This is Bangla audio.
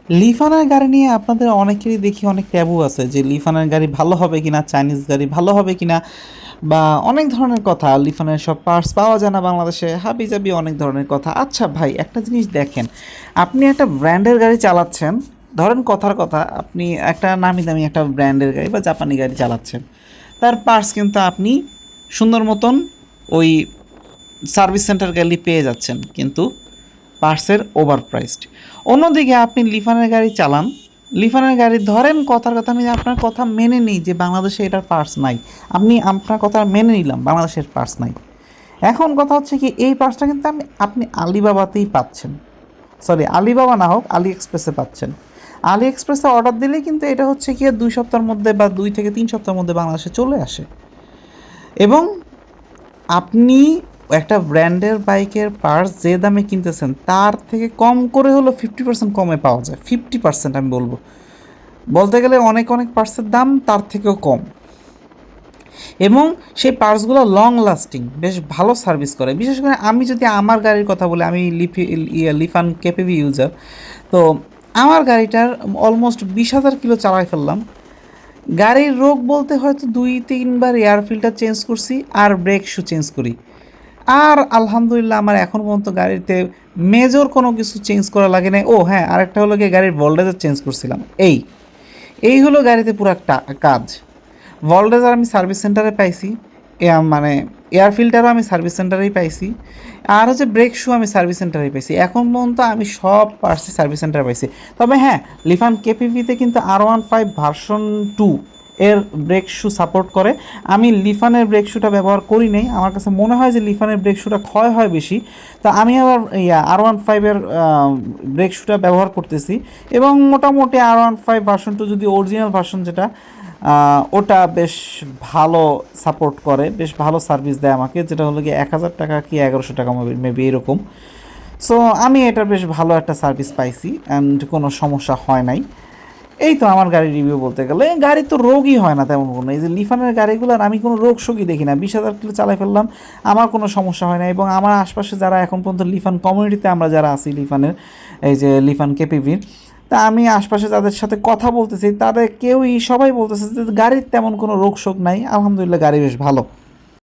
লিফানের গাড়ি নিয়ে আপনাদের অনেকেরই দেখি অনেক ট্যাবু আছে যে লিফানের গাড়ি ভালো হবে কিনা, চাইনিজ গাড়ি ভালো হবে কিনা, বা অনেক ধরনের কথা। লিফানের সব পার্টস পাওয়া যায় না বাংলাদেশে, হাবিজাবি অনেক ধরনের কথা। আচ্ছা ভাই, একটা জিনিস দেখেন, আপনি একটা ব্র্যান্ডের গাড়ি চালাচ্ছেন, ধরেন কথার কথা, আপনি একটা নামি দামি একটা ব্র্যান্ডের গাড়ি বা জাপানি গাড়ি চালাচ্ছেন, তার পার্টস কিন্তু আপনি সুন্দর মতন ওই সার্ভিস সেন্টার গেলে পেয়ে যাচ্ছেন, কিন্তু পার্টসের ওভার প্রাইসড। অন্যদিকে আপনি লিফানের গাড়ি চালান, লিফানের গাড়ি ধরেন কথার কথা, আমি আপনার কথা মেনে নিই যে বাংলাদেশে এটার পার্টস নাই, আপনি আপনার কথা মেনে নিলাম বাংলাদেশের পার্টস নাই। এখন কথা হচ্ছে কি, এই পার্টসটা কিন্তু আপনি আলিবাবাতেই পাচ্ছেন, সরি আলিবাবা না হোক আলি এক্সপ্রেসে পাচ্ছেন। আলি এক্সপ্রেসে অর্ডার দিলেই কিন্তু এটা হচ্ছে কি 2 সপ্তাহের মধ্যে বা 2 থেকে 3 সপ্তাহের মধ্যে বাংলাদেশে চলে আসে। এবং আপনি একটা ব্র্যান্ডের বাইকের পার্টস যে দামে কিনতেছেন তার থেকে কম করে হলো 50% কমে পাওয়া যায়, 50% আমি বলবো, বলতে গেলে অনেক অনেক পার্টসের দাম তার থেকেও কম। এবং সেই পার্টসগুলো লং লাস্টিং, বেশ ভালো সার্ভিস করে। বিশেষ করে আমি যদি আমার গাড়ির কথা বলি, আমি লিফান কেপিভি ইউজার, তো আমার গাড়িটার অলমোস্ট 20,000 কিলো চালাই ফেললাম। গাড়ির রোগ বলতে হয়তো 2-3 বার এয়ার ফিল্টার চেঞ্জ করছি আর ব্রেক শু চেঞ্জ করি, আর আলহামদুলিল্লাহ আমার এখন পর্যন্ত গাড়িতে মেজর কোনো কিছু চেঞ্জ করা লাগে না। ও হ্যাঁ, আরেকটা হলো গিয়ে গাড়ির ভোল্টেজার চেঞ্জ করছিলাম। এই হলো গাড়িতে পুরো একটা কাজ। ভোল্টেজার আমি সার্ভিস সেন্টারে পাইছি, মানে এয়ার ফিল্টারও আমি সার্ভিস সেন্টারেই পাইছি, আর হচ্ছে ব্রেক শু আমি সার্ভিস সেন্টারেই পাইছি। এখন পর্যন্ত আমি সব পার্টসই সার্ভিস সেন্টারে পাইছি। তবে হ্যাঁ, লিফান কেপিভিতে কিন্তু R15 ভার্সন 2 এর ব্রেক শু সাপোর্ট করে। আমি লিফানের ব্রেক শুটা ব্যবহার করি নাই, আমার কাছে মনে হয় যে লিফানের ব্রেক শুটা ক্ষয় হয় বেশি, তো আমি আবার R15-এর ব্রেক শুটা ব্যবহার করতেছি। এবং মোটামুটি R15 ভার্সন 2 যদি অরিজিনাল ভার্সন যেটা, ওটা বেশ ভালো সাপোর্ট করে, বেশ ভালো সার্ভিস দেয় আমাকে, যেটা হলো কি 1,000 টাকা কি 1100 টাকা মেবি এরকম। সো আমি এটা বেশ ভালো একটা সার্ভিস পাইছি অ্যান্ড কোনো সমস্যা হয় নাই। এই তো আমার গাড়ির রিভিউ বলতে গেলে, গাড়ি তো রোগই হয় না তেমন কোনো। এই যে লিফানের গাড়িগুলোর আমি কোনো রোগ শোকই দেখি না, 20,000 কিলো চালাই ফেললাম, আমার কোনো সমস্যা হয় না। এবং আমার আশপাশে যারা এখন পর্যন্ত লিফান কমিউনিটিতে আমরা যারা আছি লিফানের, এই যে লিফান কেপিভির, তা আমি আশপাশে যাদের সাথে কথা বলতেছি তাদের কেউই সবাই বলতেছে যে গাড়ির তেমন কোনো রোগ শোক নাই, আলহামদুলিল্লাহ গাড়ি বেশ ভালো।